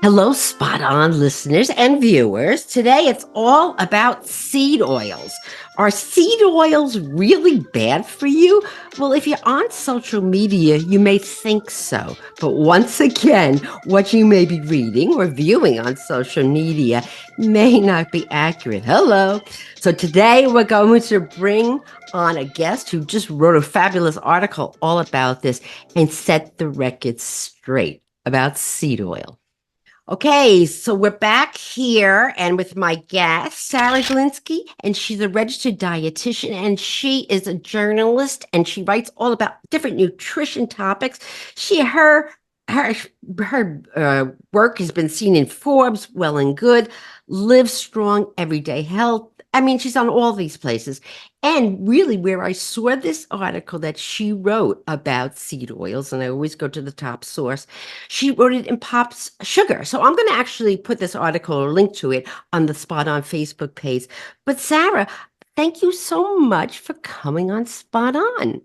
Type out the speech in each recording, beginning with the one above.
Hello, spot on listeners and viewers. Today it's all about seed oils. Are seed oils really bad for you? Well, if you're on social media, you may think so. But once again, what you may be reading or viewing on social media may not be accurate. Hello. So today we're going to bring on a guest who just wrote a fabulous article all about this and set the record straight about seed oil. Okay, so we're back here and with my guest, Sarah Glinsky, and she's a registered dietitian and she is a journalist and she writes all about different nutrition topics. She her her work has been seen in Forbes, Well and Good, Live Strong, Everyday Health. I mean, she's on all these places. And really, where I saw this article that she wrote about seed oils, and I always go to the top source, she wrote it in Pop's Sugar. So I'm going to actually put this article or link to it on the Spot On Facebook page. But Sarah, thank you so much for coming on Spot On.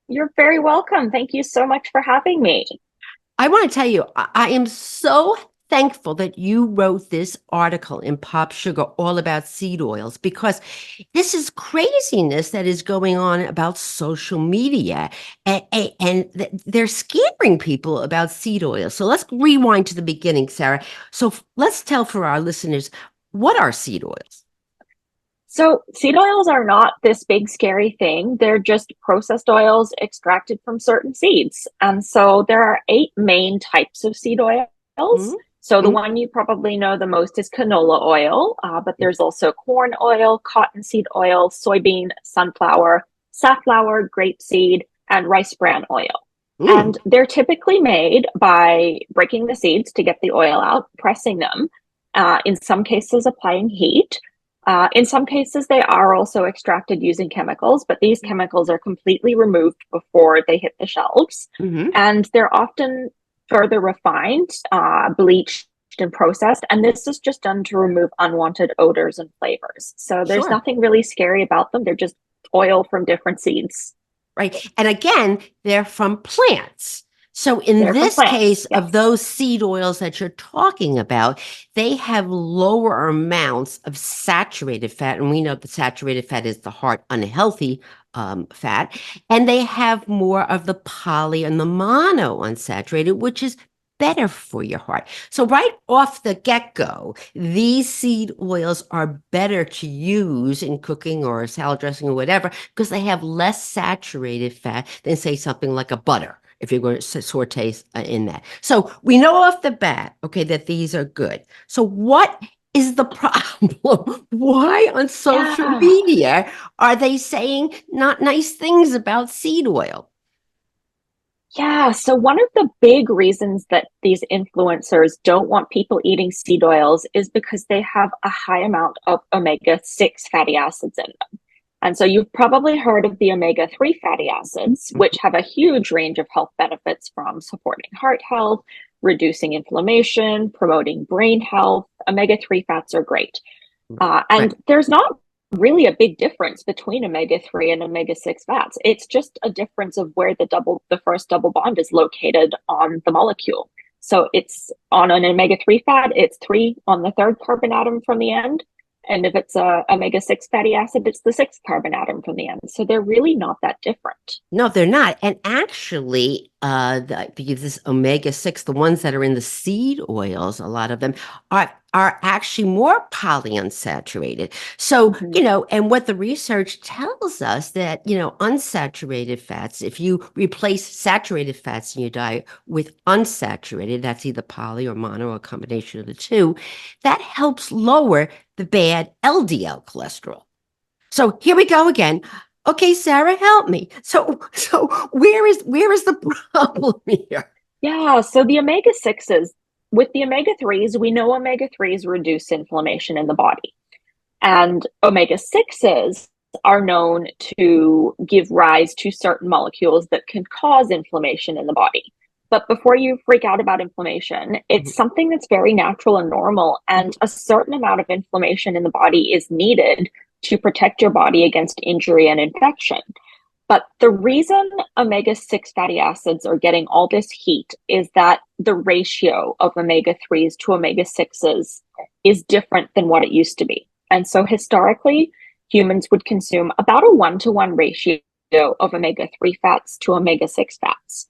You're very welcome. Thank you so much for having me. I want to tell you, I am so thankful that you wrote this article in Pop Sugar all about seed oils because this is craziness that is going on about social media and they're scaring people about seed oils. So let's rewind to the beginning, Sarah. So let's tell for our listeners, what are seed oils? So, seed oils are not this big scary thing. They're just processed oils extracted from certain seeds. And so there are eight main types of seed oils. So the Mm-hmm. one you probably know the most is canola oil, but there's also corn oil, cottonseed oil, soybean, sunflower, safflower, grapeseed, and rice bran oil. Mm. And they're typically made by breaking the seeds to get the oil out, pressing them, in some cases applying heat. In some cases, they are also extracted using chemicals, but these chemicals are completely removed before they hit the shelves. Mm-hmm. And they're often further refined, bleached, and processed. And this is just done to remove unwanted odors and flavors. So there's Sure. nothing really scary about them. They're just oil from different seeds. Right. And again, they're from plants. So in They're from this plants. case of Yes. those seed oils that you're talking about, they have lower amounts of saturated fat. And we know the saturated fat is the heart unhealthy fat. And they have more of the poly and the mono unsaturated, which is better for your heart. So right off the get-go, these seed oils are better to use in cooking or salad dressing or whatever because they have less saturated fat than say something like a butter if you're going to saute in that. So we know off the bat, okay, that these are good. So what is the problem? Why on social Yeah. media are they saying not nice things about seed oil? Yeah, so one of the big reasons that these influencers don't want people eating seed oils is because they have a high amount of omega-6 fatty acids in them. And so you've probably heard of the omega-3 fatty acids, which have a huge range of health benefits from supporting heart health, reducing inflammation, promoting brain health. Omega-3 fats are great. Right. And there's not really a big difference between omega-3 and omega-6 fats. It's just a difference of where the first double bond is located on the molecule. So it's on an omega-3 fat, it's three on the third carbon atom from the end. And if it's a omega-6 fatty acid, it's the sixth carbon atom from the end. So they're really not that different. No, they're not. And actually, this omega-6, the ones that are in the seed oils, a lot of them are actually more polyunsaturated. So, Mhm. and what the research tells us that, unsaturated fats, if you replace saturated fats in your diet with unsaturated, that's either poly or mono or a combination of the two, that helps lower the bad LDL cholesterol. So here we go again. Okay, Sarah, help me. So where is the problem here? Yeah, so the omega 6s, with the omega 3s, we know omega 3s reduce inflammation in the body. And omega 6s are known to give rise to certain molecules that can cause inflammation in the body. But before you freak out about inflammation, Mhm, it's something that's very natural and normal. And mhm. a certain amount of inflammation in the body is needed to protect your body against injury and infection. But the reason omega-6 fatty acids are getting all this heat is that the ratio of omega-3s to omega-6s is different than what it used to be. And so historically, humans would consume about a 1-to-1 ratio of omega-3 fats to omega-6 fats.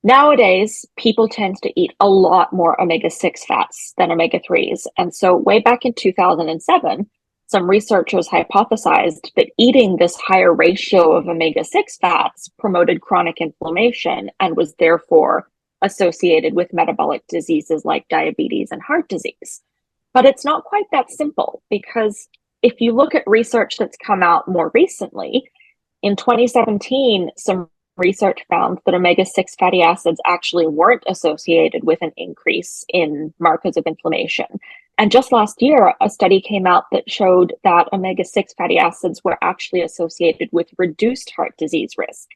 Nowadays, people tend to eat a lot more omega-6 fats than omega-3s. And so way back in 2007, some researchers hypothesized that eating this higher ratio of omega-6 fats promoted chronic inflammation and was therefore associated with metabolic diseases like diabetes and heart disease. But it's not quite that simple, because if you look at research that's come out more recently, in 2017, some research found that omega-6 fatty acids actually weren't associated with an increase in markers of inflammation. And just last year, a study came out that showed that omega-6 fatty acids were actually associated with reduced heart disease risk.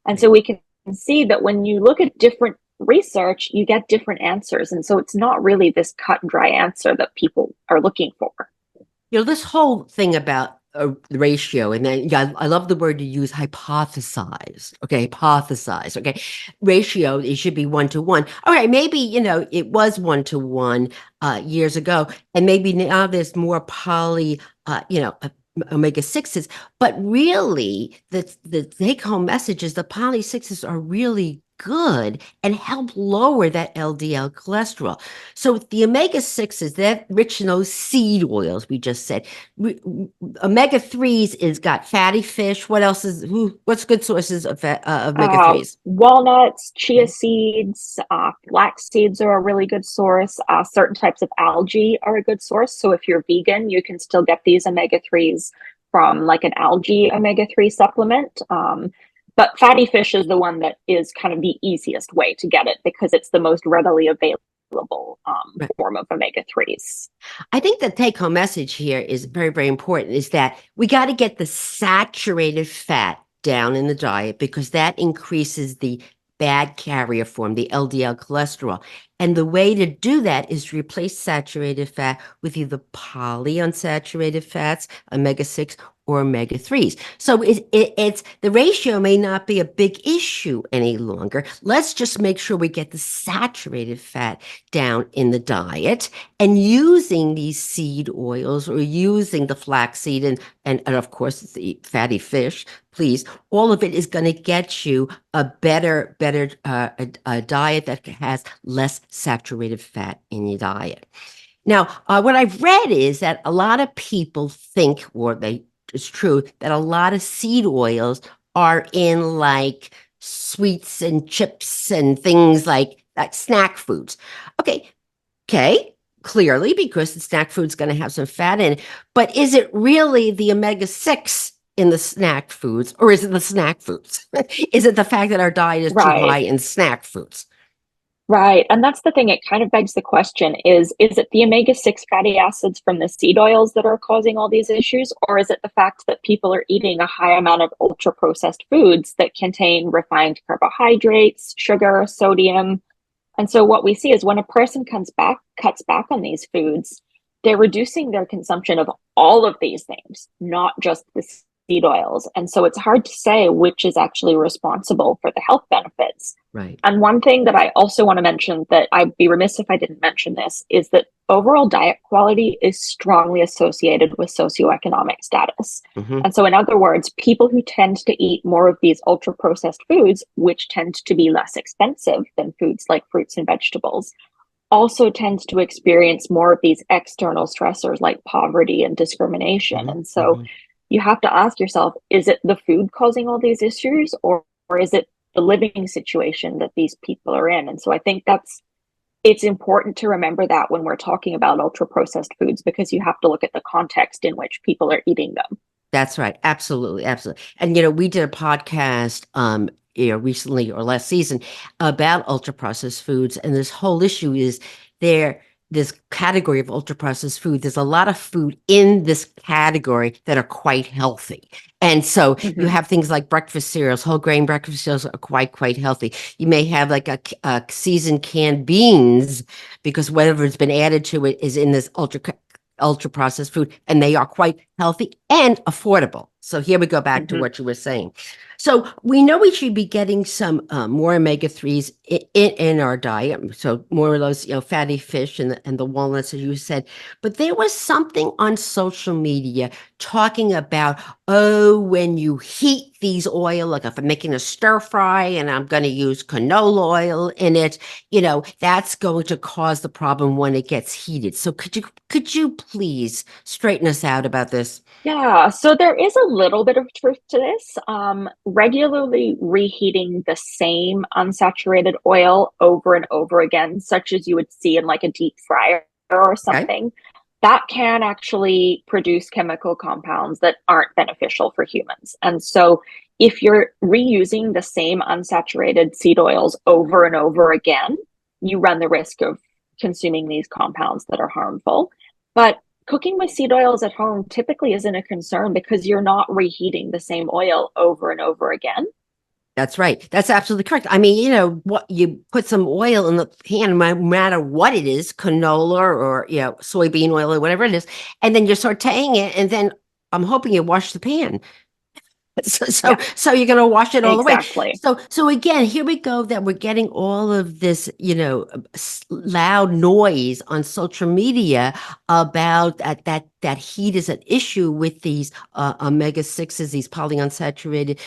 And so we can see that when you look at different research, you get different answers. And so it's not really this cut and dry answer that people are looking for. This whole thing about the ratio, and then I love the word you use, hypothesize. Okay, hypothesize. Okay, ratio, it should be 1-to-1. All right, maybe it was 1-to-1 years ago, and maybe now there's more omega sixes. But really, the take home message is the poly sixes are really good and help lower that LDL cholesterol. So the omega sixes, they're rich in those seed oils we just said. Omega threes is got fatty fish. What else what's good sources of omega threes? Walnuts, chia Okay. seeds, flax seeds are a really good source. Certain types of algae are a good source. So if you're vegan, you can still get these omega threes from like an algae omega 3 supplement. But fatty fish is the one that is kind of the easiest way to get it because it's the most readily available Right. form of omega 3s. I think the take home message here is very, very important, is that we got to get the saturated fat down in the diet because that increases the bad carrier form, the LDL cholesterol. And the way to do that is to replace saturated fat with either polyunsaturated fats, omega-6, or omega-3s. So it's the ratio may not be a big issue any longer. Let's just make sure we get the saturated fat down in the diet, and using these seed oils or using the flaxseed and of course the fatty fish, please, all of it is going to get you a better a diet that has less saturated fat in your diet. Now, what I've read is that a lot of people think, it's true, that a lot of seed oils are in like sweets and chips and things like snack foods. Okay, clearly, because the snack food's going to have some fat in it. But is it really the omega-6 in the snack foods, or is it the snack foods? Is it the fact that our diet is too high Right. in snack foods? Right. And that's the thing. It kind of begs the question is it the omega-6 fatty acids from the seed oils that are causing all these issues? Or is it the fact that people are eating a high amount of ultra processed foods that contain refined carbohydrates, sugar, sodium? And so what we see is when a person cuts back on these foods, they're reducing their consumption of all of these things, not just the seed oils. And so it's hard to say which is actually responsible for the health benefits. Right. And one thing that I also want to mention that I'd be remiss if I didn't mention this is that overall diet quality is strongly associated with socioeconomic status. Hmm. And so, in other words, people who tend to eat more of these ultra processed foods, which tend to be less expensive than foods like fruits and vegetables, also tend to experience more of these external stressors like poverty and discrimination. Hmm. And so, Hmm. you have to ask yourself, is it the food causing all these issues, or is it the living situation that these people are in? And so I think it's important to remember that when we're talking about ultra processed foods, because you have to look at the context in which people are eating them. That's right. Absolutely. Absolutely. And, we did a podcast, recently or last season about ultra processed foods. And this whole issue is this category of ultra processed food. There's a lot of food in this category that are quite healthy. And so you Mm-hmm. have things like breakfast cereals, whole grain breakfast cereals are quite healthy. You may have like a seasoned canned beans because whatever's been added to it is in this ultra processed food, and they are quite healthy, and affordable. So here we go back to Hmm. what you were saying. So we know we should be getting some more omega 3s in our diet. So more of those, fatty fish and the walnuts, as you said. But there was something on social media talking about, oh, when you heat these oil, like if I'm making a stir fry and I'm going to use canola oil in it, that's going to cause the problem when it gets heated. So could you please straighten us out about this? Yeah, so there is a little bit of truth to this. Regularly reheating the same unsaturated oil over and over again, such as you would see in like a deep fryer or Okay. something, that can actually produce chemical compounds that aren't beneficial for humans. And so, if you're reusing the same unsaturated seed oils over and over again, you run the risk of consuming these compounds that are harmful. But cooking with seed oils at home typically isn't a concern because you're not reheating the same oil over and over again. That's right. That's absolutely correct. I mean, what you put some oil in the pan, no matter what it is, canola or soybean oil or whatever it is, and then you're sauteing it, and then I'm hoping you wash the pan. So, so, Yeah, so you're going to wash it all away. exactly. So again, here we go that we're getting all of this, loud noise on social media about that heat is an issue with these omega 6s, these polyunsaturated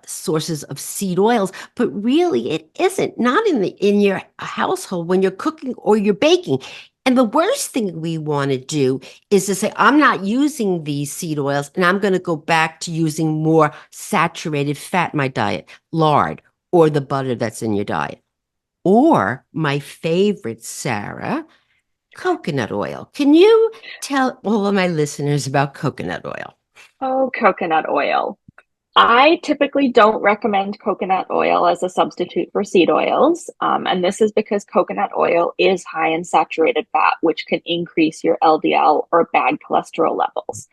sources of seed oils. But really, it isn't. Not in your household when you're cooking or you're baking. And the worst thing we want to do is to say, I'm not using these seed oils and I'm going to go back to using more saturated fat in my diet, lard, or the butter that's in your diet. Or my favorite, Sarah, coconut oil. Can you tell all of my listeners about coconut oil? Oh, coconut oil. I typically don't recommend coconut oil as a substitute for seed oils. And this is because coconut oil is high in saturated fat, which can increase your LDL or bad cholesterol levels.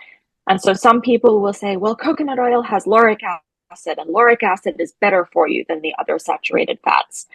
And so some people will say, well, coconut oil has lauric acid, and lauric acid is better for you than the other saturated fats.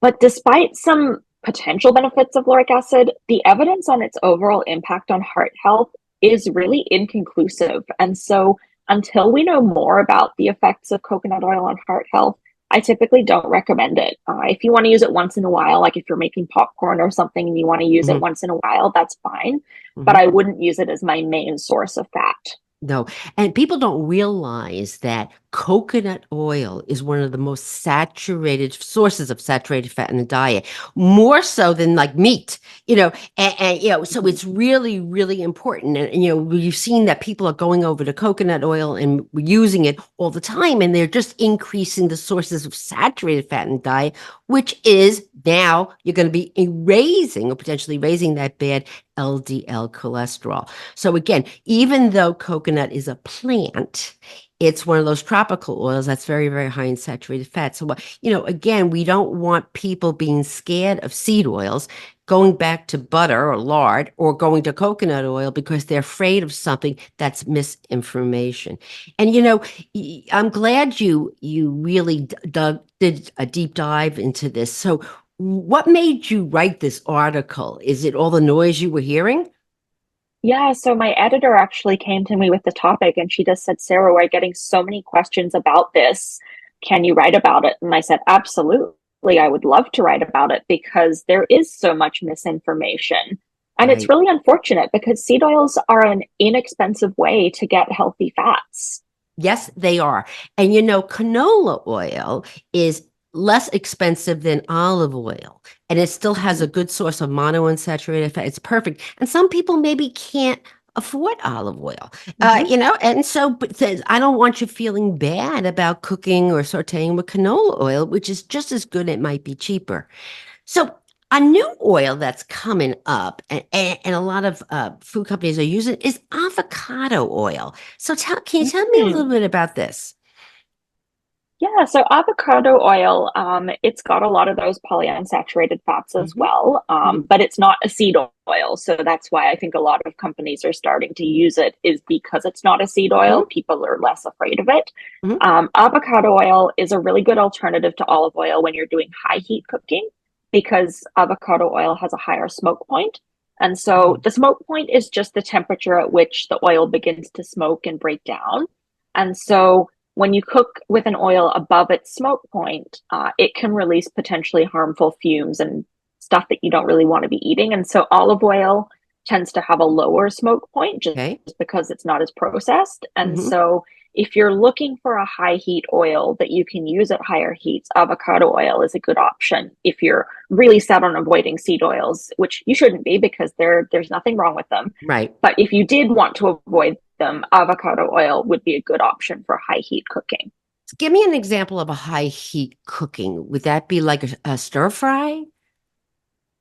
But despite some potential benefits of lauric acid, the evidence on its overall impact on heart health is really inconclusive. And so, until we know more about the effects of coconut oil on heart health, I typically don't recommend it. If you want to use it once in a while, like if you're making popcorn or something and you want to use it Mhm, once in a while, that's fine. But mhm. I wouldn't use it as my main source of fat. No, and people don't realize that coconut oil is one of the most saturated sources of saturated fat in the diet, more so than like meat, so Mhm. it's really, really important. And we've seen that people are going over to coconut oil and using it all the time, and they're just increasing the sources of saturated fat in the diet, which is now you're going to be raising or potentially raising that bad LDL cholesterol. So again, even though coconut is a plant, it's one of those tropical oils that's very, very high in saturated fat. So, again, we don't want people being scared of seed oils, going back to butter or lard or going to coconut oil because they're afraid of something that's misinformation. And I'm glad you really did a deep dive into this. So, what made you write this article? Is it all the noise you were hearing? Yeah, so my editor actually came to me with the topic and she just said, Sarah, we're getting so many questions about this. Can you write about it? And I said, absolutely. I would love to write about it because there is so much misinformation. And it's Right. really unfortunate because seed oils are an inexpensive way to get healthy fats. Yes, they are. And canola oil is less expensive than olive oil, and it still has Mhm, a good source of monounsaturated fat. It's perfect. And some people maybe can't afford olive oil, mhm. and so, but says, I don't want you feeling bad about cooking or sauteing with canola oil, which is just as good. It might be cheaper. So a new oil that's coming up, and a lot of food companies are using is avocado oil. So can you tell me a little Mm. bit about this? Yeah, so avocado oil, it's got a lot of those polyunsaturated fats as Hmm. well, Hmm. but it's not a seed oil. So that's why I think a lot of companies are starting to use it, is because it's not a seed oil. Hmm. People are less afraid of it. Hmm. Avocado oil is a really good alternative to olive oil when you're doing high heat cooking because avocado oil has a higher smoke point. And so the smoke point is just the temperature at which the oil begins to smoke and break down. And so when you cook with an oil above its smoke point, it can release potentially harmful fumes and stuff that you don't really want to be eating. And so olive oil tends to have a lower smoke point just Okay. because it's not as processed. And Hmm. so if you're looking for a high heat oil that you can use at higher heats, avocado oil is a good option. If you're really set on avoiding seed oils, which you shouldn't be because there's nothing wrong with them. Right. But if you did want to avoid them, avocado oil would be a good option for high heat cooking. So give me an example of a high heat cooking. Would that be like a stir fry?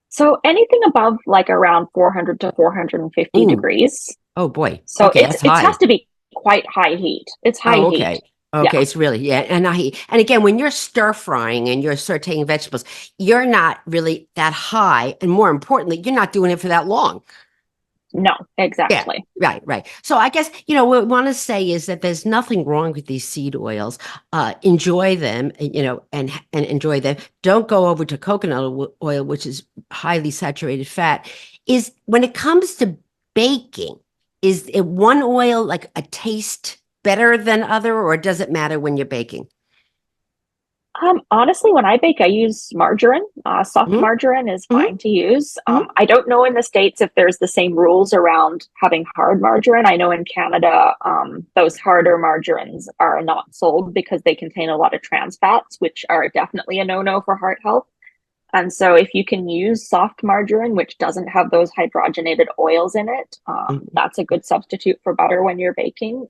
So anything above like around 400 to 450 Ooh. degrees. Oh boy. So Okay, that's it has high. to be quite high heat. It's high Oh, heat. okay. Okay, Yeah. it's really, yeah. And again, when you're stir frying and you're sauteing vegetables, you're not really that high. And more importantly, you're not doing it for that long. No, Yeah, exactly. right, right. So I guess, what we want to say is that there's nothing wrong with these seed oils. Enjoy them, and enjoy them. Don't go over to coconut oil, which is highly saturated fat. Is when it comes to baking, is it one oil like a taste better than other, or does it matter when you're baking? Honestly, when I bake, I use margarine. Soft Hmm. margarine is Hmm. fine to use. Hmm. I don't know in the States if there's the same rules around having hard margarine. I know in Canada, those harder margarines are not sold because they contain a lot of trans fats, which are definitely a no-no for heart health. And so if you can use soft margarine, which doesn't have those hydrogenated oils in it, that's a good substitute for butter when you're baking.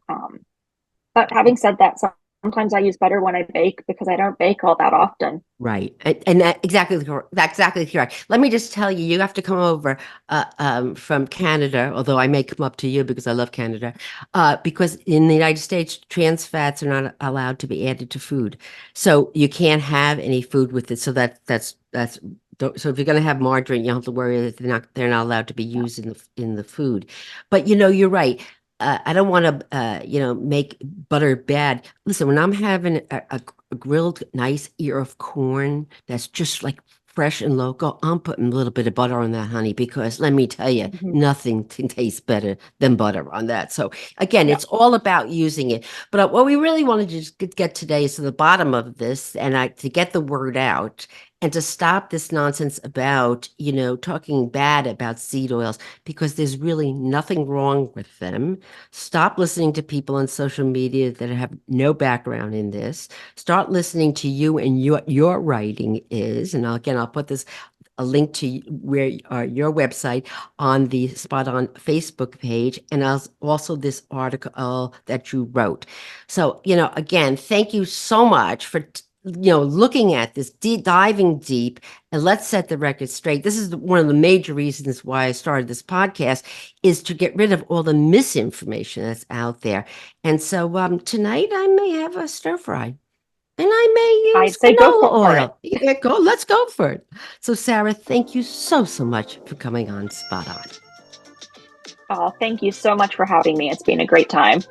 But having said that, sometimes I use butter when I bake because I don't bake all that often. Right. And that's exactly correct. Let me just tell you, you have to come over from Canada, although I may come up to you because I love Canada, because in the United States, trans fats are not allowed to be added to food. So you can't have any food with it. So so if you're going to have margarine, you don't have to worry that they're not allowed to be used in the food. But you're right. I don't want to make butter bad. Listen, when I'm having a grilled nice ear of corn that's just like fresh and local, I'm putting a little bit of butter on that, honey, because let me tell you, Mhm. nothing tastes better than butter on that. So again, Yeah. it's all about using it. But what we really wanted to just get today is to the bottom of this, and to get the word out. And to stop this nonsense about, talking bad about seed oils, because there's really nothing wrong with them. Stop listening to people on social media that have no background in this. Start listening to you and your writing is. And again, I'll put this a link to where your website on the Spot On Facebook page, and also this article that you wrote. So, again, thank you so much for looking at this, diving deep, and let's set the record straight. This is one of the major reasons why I started this podcast, is to get rid of all the misinformation that's out there. And so tonight I may have a stir fry. And I may use I'd say go canola for it. oil. Yeah, let's go for it. So, Sarah, thank you so much for coming on Spot On. Oh, thank you so much for having me. It's been a great time.